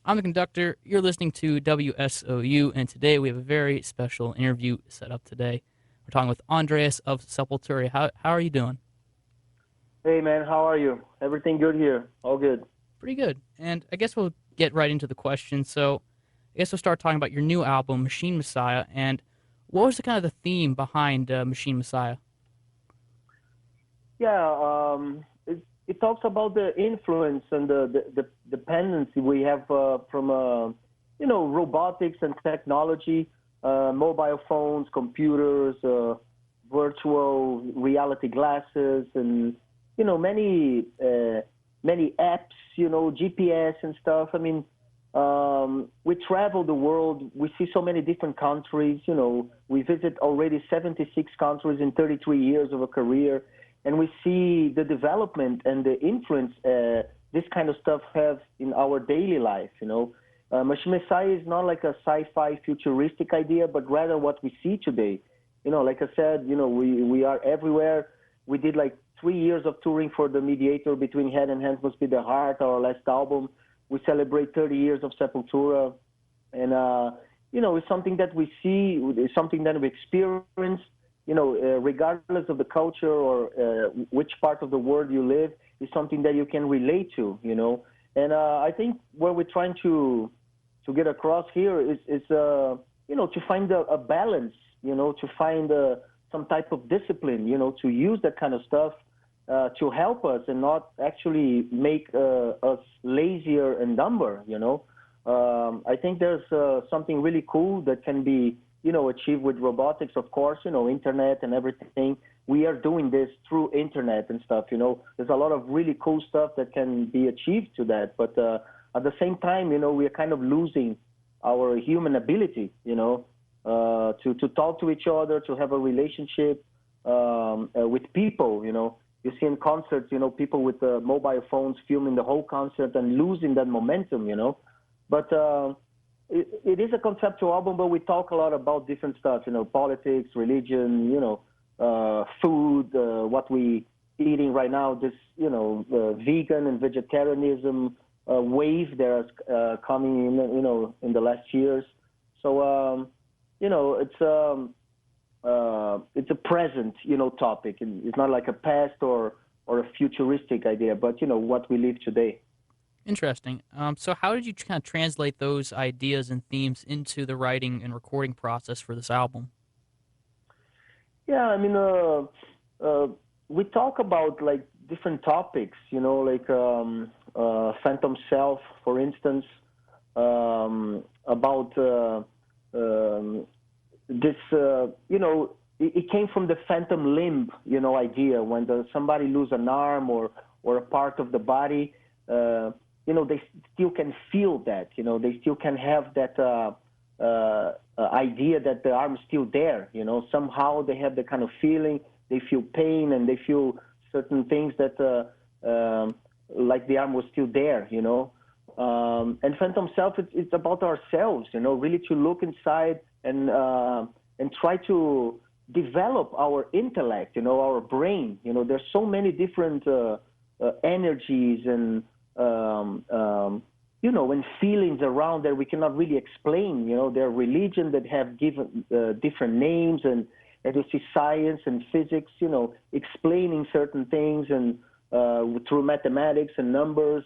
I'm the conductor. You're listening to WSOU, and today we have a very special interview set up today. We're talking with Andreas of Sepultura. How are you doing? Hey man, how are you? Everything good here? All good. Pretty good. And I guess we'll get right into the questions. So I guess we'll start talking about your new album, Machine Messiah, and what was the kind of the theme behind Machine Messiah? Yeah, it talks about the influence and the dependency we have from robotics and technology, mobile phones, computers, virtual reality glasses, and many apps, GPS and stuff. I mean, we travel the world. We see so many different countries. We visit already 76 countries in 33 years of a career, and we see the development and the influence this kind of stuff have in our daily life. Machine Messiah is not like a sci-fi futuristic idea, but rather what we see today. Like I said, we are everywhere. We did like 3 years of touring for the Mediator, Between Head and Hands Must Be the Heart, our last album. We celebrate 30 years of Sepultura, and it's something that we see, it's something that we experience. Regardless of the culture or which part of the world you live, is something that you can relate to. And I think what we're trying to get across here is to find a balance, to find some type of discipline, to use that kind of stuff to help us and not actually make us lazier and dumber. I think there's something really cool that can be achieved with robotics, of course, internet and everything. We are doing this through internet and stuff. There's a lot of really cool stuff that can be achieved to that, but at the same time, we are kind of losing our human ability, to talk to each other, to have a relationship with people. You see in concerts, people with mobile phones filming the whole concert and losing that momentum. But it is a conceptual album, but we talk a lot about different stuff, politics, religion, food, what we eating right now, this, vegan and vegetarianism wave that's coming in, in the last years. So, it's a present, topic. It's not like a past or a futuristic idea, but, what we live today. Interesting. So how did you kind of translate those ideas and themes into the writing and recording process for this album? Yeah, I mean, we talk about like different topics, like Phantom Self, for instance, about this, it came from the phantom limb, idea when somebody lose an arm or a part of the body. They still can feel that, they still can have that idea that the arm is still there, somehow they have the kind of feeling, they feel pain and they feel certain things that, like the arm was still there, and Phantom Self, it's about ourselves, really to look inside and try to develop our intellect, our brain, there's so many different energies and, and feelings around that we cannot really explain. There are religions that have given different names, and you see science and physics, explaining certain things and through mathematics and numbers.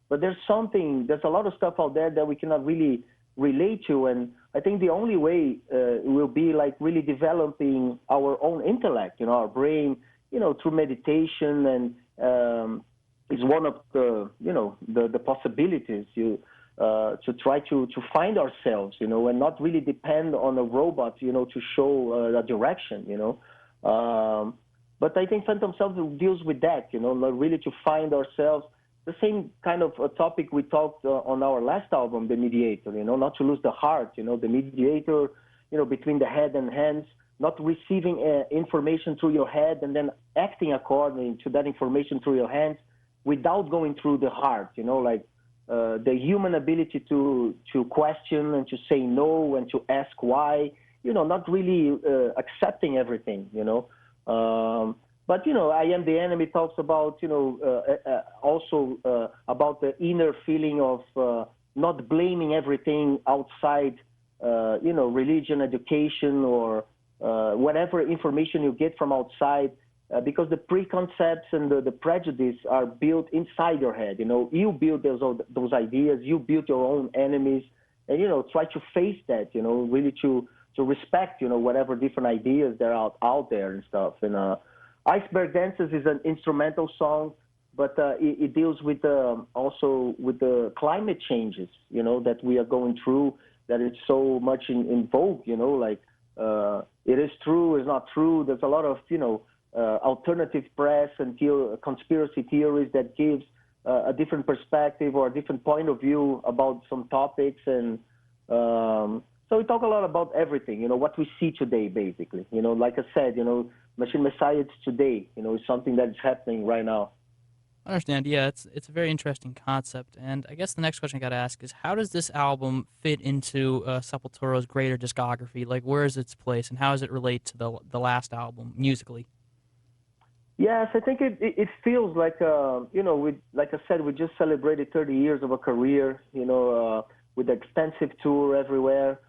But there's a lot of stuff out there that we cannot really relate to. And I think the only way will be like really developing our own intellect, our brain, through meditation and is one of the possibilities to try to find ourselves, and not really depend on a robot, to show a direction, But I think Phantom Self deals with that, really to find ourselves. The same kind of a topic we talked on our last album, The Mediator, not to lose the heart, the mediator, between the head and hands, not receiving information through your head and then acting according to that information through your hands, without going through the heart, like the human ability to question and to say no and to ask why, not really accepting everything, But, I Am the Enemy talks about, also about the inner feeling of not blaming everything outside, religion, education, or whatever information you get from outside, because the preconcepts and the prejudice are built inside your head. You build those ideas, you build your own enemies, and try to face that. Really to respect whatever different ideas there are out there and stuff. And Iceberg Dances is an instrumental song, but it deals with also with the climate changes, that we are going through, that it's so much in vogue, like it is true, it's not true. There's a lot of, alternative press and conspiracy theories that gives a different perspective or a different point of view about some topics. And so we talk a lot about everything, what we see today, basically. Like I said, Machine Messiah, it's today, it's something that's happening right now. I understand. Yeah, it's a very interesting concept. And I guess the next question I got to ask is, how does this album fit into Sepultura's greater discography? Like, where is its place, and how does it relate to the last album musically? Yes, I think it feels like, like I said, we just celebrated 30 years of a career, with the extensive tour everywhere.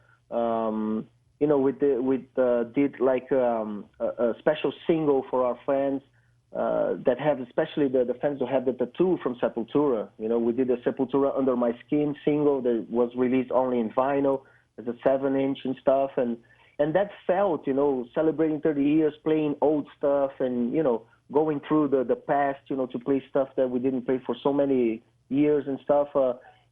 Did like a special single for our fans that have, especially the fans who have the tattoo from Sepultura. We did a Sepultura Under My Skin single that was released only in vinyl as a 7-inch and stuff. And that felt, celebrating 30 years, playing old stuff and, going through the past, to play stuff that we didn't play for so many years and stuff.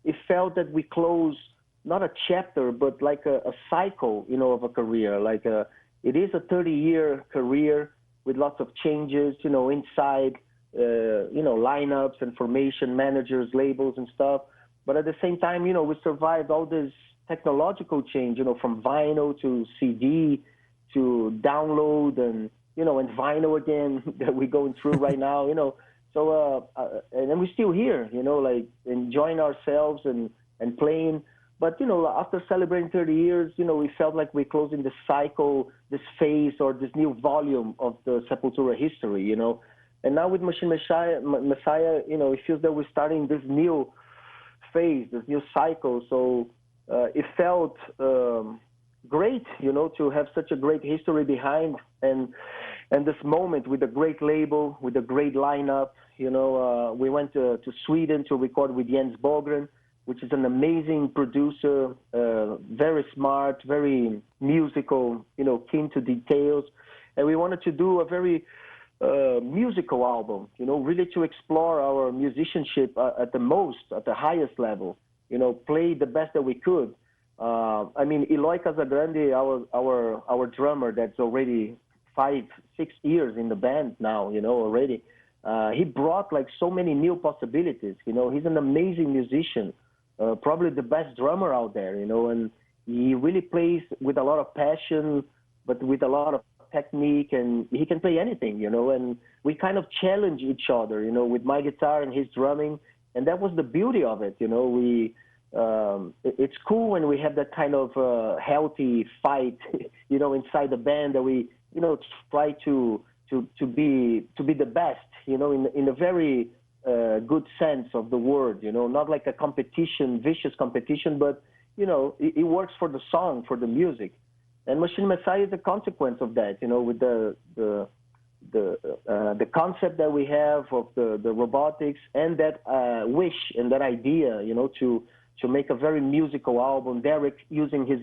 It felt that we closed not a chapter, but like a cycle, of a career. Like it is a 30-year career with lots of changes, inside, lineups and formation, managers, labels and stuff. But at the same time, we survived all this technological change, from vinyl to CD to download and vinyl again that we're going through right now, So, and then we're still here, like enjoying ourselves and playing. But, after celebrating 30 years, we felt like we're closing the cycle, this phase or this new volume of the Sepultura history, And now with Machine Messiah, it feels that we're starting this new phase, this new cycle. So it felt great, to have such a great history behind and this moment with a great label, with a great lineup. We went to Sweden to record with Jens Bogren, which is an amazing producer, very smart, very musical, keen to details. And we wanted to do a very musical album, really to explore our musicianship at the highest level, play the best that we could. Eloy Casagrande, our drummer that's already 5-6 years in the band now, already. He brought like so many new possibilities. He's an amazing musician, probably the best drummer out there, and he really plays with a lot of passion, but with a lot of technique, and he can play anything, and we kind of challenge each other, with my guitar and his drumming, and that was the beauty of it. It's cool when we have that kind of healthy fight, inside the band that we, try to be the best, in a very good sense of the word, not like a competition, vicious competition, but it works for the song, for the music. And Machine Messiah is a consequence of that, with the concept that we have of the robotics and that wish and that idea, to make a very musical album. Derek using his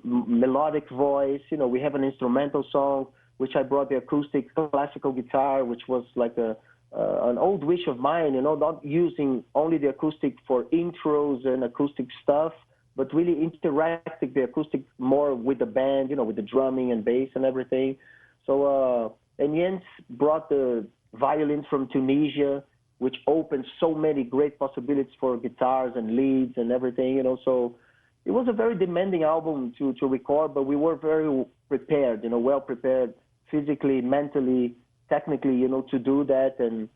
melodic voice. We have an instrumental song, which I brought the acoustic classical guitar, which was like an old wish of mine, not using only the acoustic for intros and acoustic stuff, but really interacting the acoustic more with the band, with the drumming and bass and everything. So, and Jens brought the violins from Tunisia, which opened so many great possibilities for guitars and leads and everything, So it was a very demanding album to record, but we were very prepared, well prepared physically, mentally, technically, to do that. And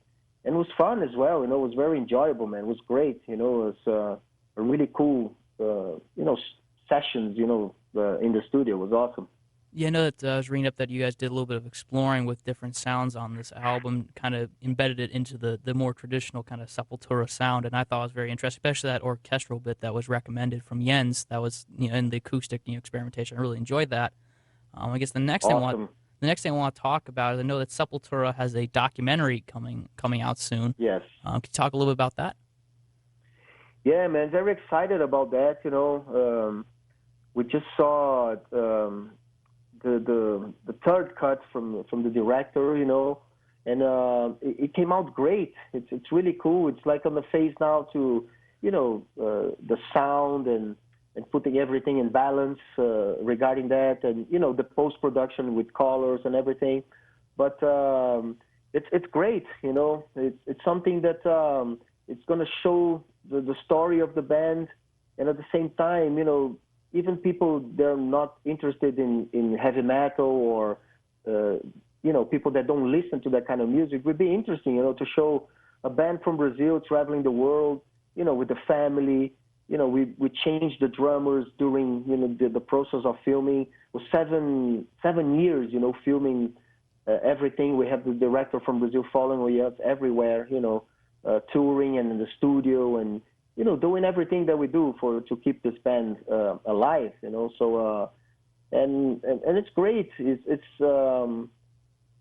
it was fun as well, it was very enjoyable, man. It was great, it was a really cool, sessions, in the studio. It was awesome. Yeah, I know that I was reading up that you guys did a little bit of exploring with different sounds on this album, kind of embedded it into the more traditional kind of Sepultura sound, and I thought it was very interesting, especially that orchestral bit that was recommended from Jens. That was in the acoustic experimentation. I really enjoyed that. I guess Awesome. the next thing I want to talk about is I know that Sepultura has a documentary coming out soon. Yes. Can you talk a little bit about that? Yeah, man, very excited about that. We just saw the third cut from the director. And it came out great. It's really cool. It's like on the phase now to the sound and putting everything in balance regarding that, and the post production with colors and everything. But it's great. It's something that it's going to show the story of the band, and at the same time, even people they're not interested in heavy metal or people that don't listen to that kind of music, would be interesting, to show a band from Brazil traveling the world, with the family. We changed the drummers during the process of filming. It was 7 years, filming everything. We have the director from Brazil following us everywhere, touring and in the studio and doing everything that we do to keep this band alive. So and it's great.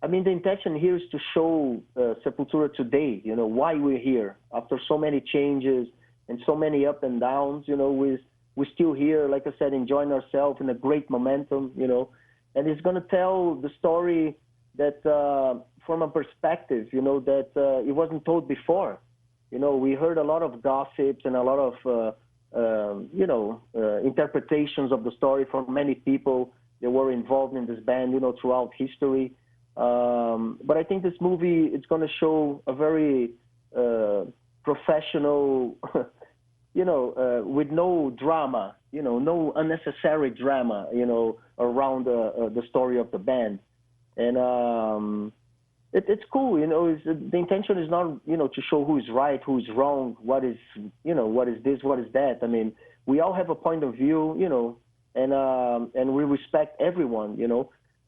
I mean, the intention here is to show Sepultura today, why we're here. After so many changes and so many up and downs, we're still here, like I said, enjoying ourselves in a great momentum, and it's going to tell the story that from a perspective, that it wasn't told before. We heard a lot of gossips and a lot of, interpretations of the story from many people that were involved in this band, throughout history. But I think this movie, it's going to show a very professional, with no drama, no unnecessary drama, around the story of the band. And it's cool, the intention is not, to show who is right, who is wrong, what is this, what is that. I mean, we all have a point of view, and we respect everyone,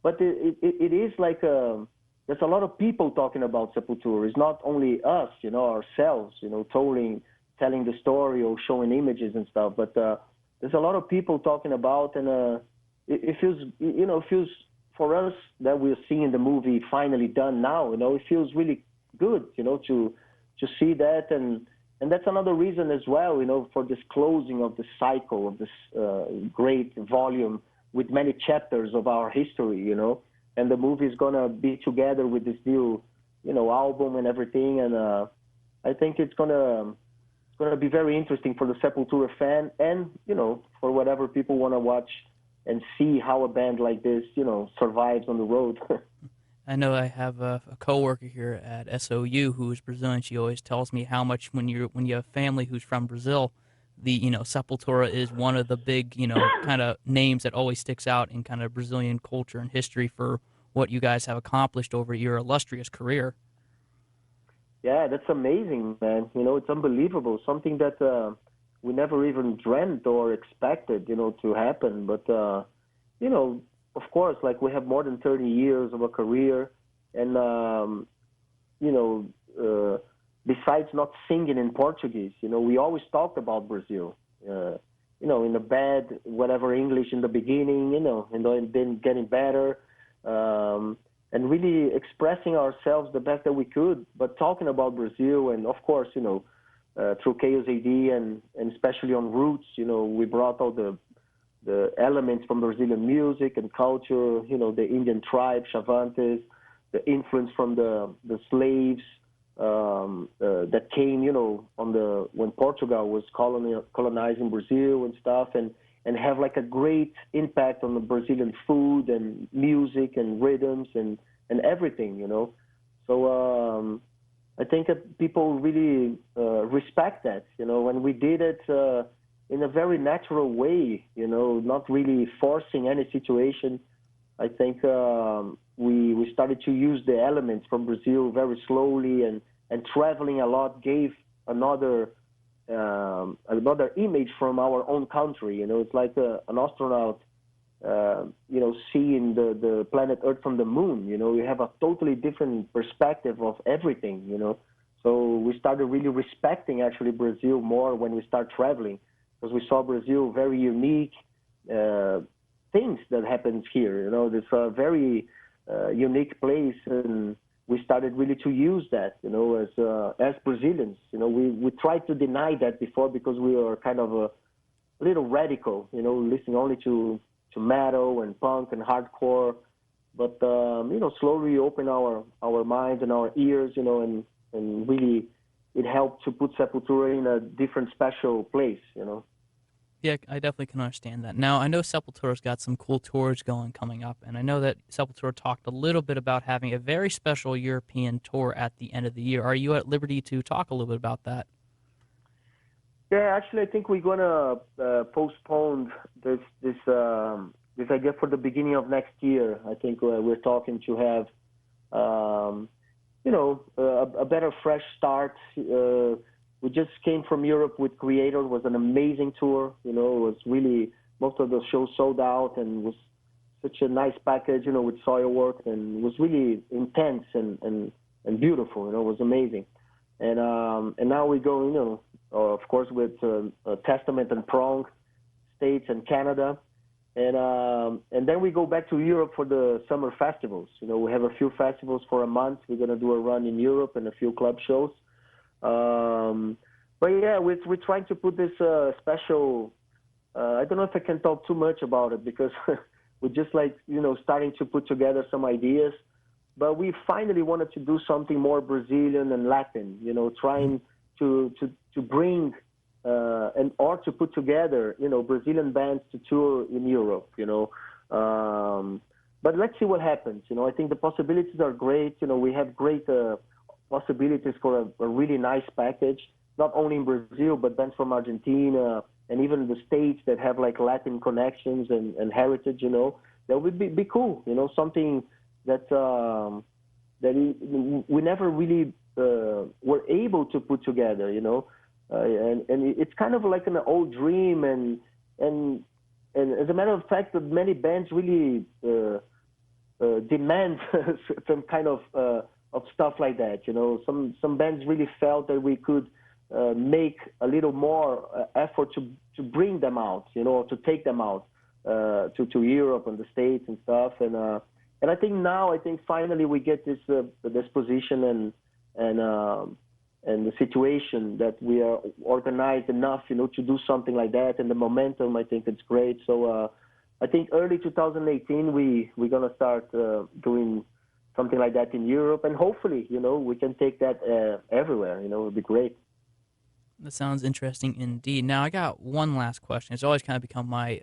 but it is like there's a lot of people talking about Sepultura. It's not only us, ourselves, telling the story or showing images and stuff, but there's a lot of people talking about, and it feels for us that we're seeing the movie finally done now. It feels really good, to see that, and that's another reason as well, for this closing of the cycle of this great volume with many chapters of our history, and the movie is gonna be together with this new, album and everything, and I think it's gonna be very interesting for the Sepultura fan, and for whatever people want to watch and see how a band like this, survives on the road. I know I have a coworker here at Wsou who is Brazilian. She always tells me how much when you have family who's from Brazil, the Sepultura is one of the big kind of names that always sticks out in kind of Brazilian culture and history for what you guys have accomplished over your illustrious career. Yeah, that's amazing, man. It's unbelievable. Something that we never even dreamt or expected, to happen. But of course, like we have more than 30 years of a career, and besides not singing in Portuguese, we always talked about Brazil. In a bad whatever English in the beginning, and then getting better. And really expressing ourselves the best that we could, but talking about Brazil, and of course, through Chaos AD and especially on Roots, we brought all the elements from Brazilian music and culture, the Indian tribe, Chavantes, the influence from the slaves that came, when Portugal was colonizing Brazil and stuff, and have like a great impact on the Brazilian food and music and rhythms and everything, So I think that people really respect that, and we did it in a very natural way, not really forcing any situation. I think we started to use the elements from Brazil very slowly, and traveling a lot gave another image from our own country. It's like an astronaut seeing the planet Earth from the moon. You have a totally different perspective of everything. So we started really respecting actually Brazil more when we start traveling, because we saw Brazil very unique things that happens here. This very unique place, and we started really to use that. As Brazilians, we tried to deny that before because we were kind of a little radical, listening only to metal and punk and hardcore. But slowly open our minds and our ears, and really it helped to put Sepultura in a different special place. Yeah, I definitely can understand that. Now, I know Sepultura's got some cool tours coming up, and I know that Sepultura talked a little bit about having a very special European tour at the end of the year. Are you at liberty to talk a little bit about that? Yeah, actually, I think we're gonna postpone this idea for the beginning of next year. I think we're talking to have a better fresh start. We just came from Europe with Creator. It was an amazing tour. It was really, most of the shows sold out, and was such a nice package, with Soilwork, and it was really intense and beautiful. It was amazing. And now we go, of course, with Testament and Prong, States and Canada. And then we go back to Europe for the summer festivals. We have a few festivals for a month. We're going to do a run in Europe and a few club shows. But yeah, we're trying to put this special. I don't know if I can talk too much about it, because we're just starting to put together some ideas. But we finally wanted to do something more Brazilian and Latin. Trying to bring or to put together Brazilian bands to tour in Europe. But let's see what happens. I think the possibilities are great. We have great possibilities for a really nice package, not only in Brazil, but bands from Argentina and even the States that have Latin connections and heritage. That would be cool. Something that we never really were able to put together. And it's kind of like an old dream, and as a matter of fact, many bands really demand some kind of stuff like that. Some bands really felt that we could make a little more effort to bring them out, to take them out to Europe and the States and stuff. And I think finally we get this position and the situation that we are organized enough, to do something like that. And the momentum, I think it's great. So I think early 2018, we're going to start doing something like that in Europe. And hopefully, we can take that everywhere. It would be great. That sounds interesting indeed. Now, I got one last question. It's always kind of become my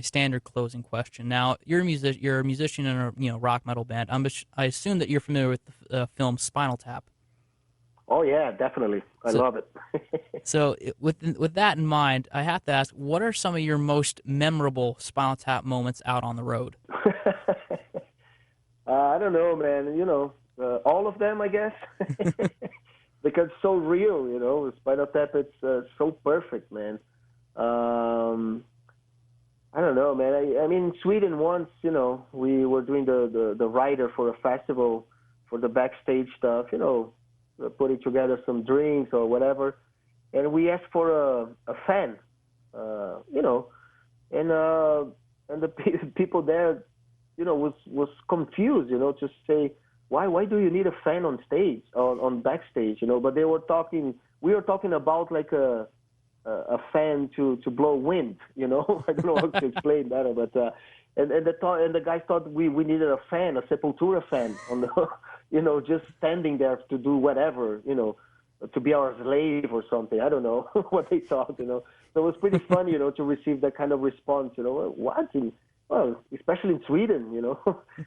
standard closing question. Now, you're a musician in a rock metal band. I assume that you're familiar with the film Spinal Tap. Oh yeah, definitely. I love it. So with that in mind, I have to ask, what are some of your most memorable Spinal Tap moments out on the road? I don't know, man. All of them, I guess. Because it's so real, Spinal Tap, it's so perfect, man. I don't know, man. I mean, in Sweden once, we were doing the rider for a festival for the backstage stuff, putting together some drinks or whatever, and we asked for a fan, and the people there, was confused, to say, why do you need a fan on stage, on backstage, But we were talking about like a fan to blow wind, I don't know how to explain that, but and the guys thought we needed a fan, a Sepultura fan on the, just standing there to do whatever, to be our slave or something. I don't know what they thought, So it was pretty fun, to receive that kind of response, what? Well, especially in Sweden,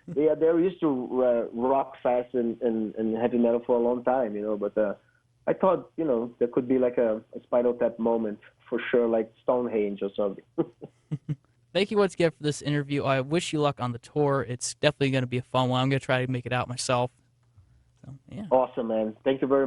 they're used to rock fast and heavy metal for a long time, But I thought, there could be like a Spinal Tap moment for sure, like Stonehenge or something. Thank you once again for this interview. I wish you luck on the tour. It's definitely going to be a fun one. I'm going to try to make it out myself. So, yeah. Awesome, man. Thank you very much.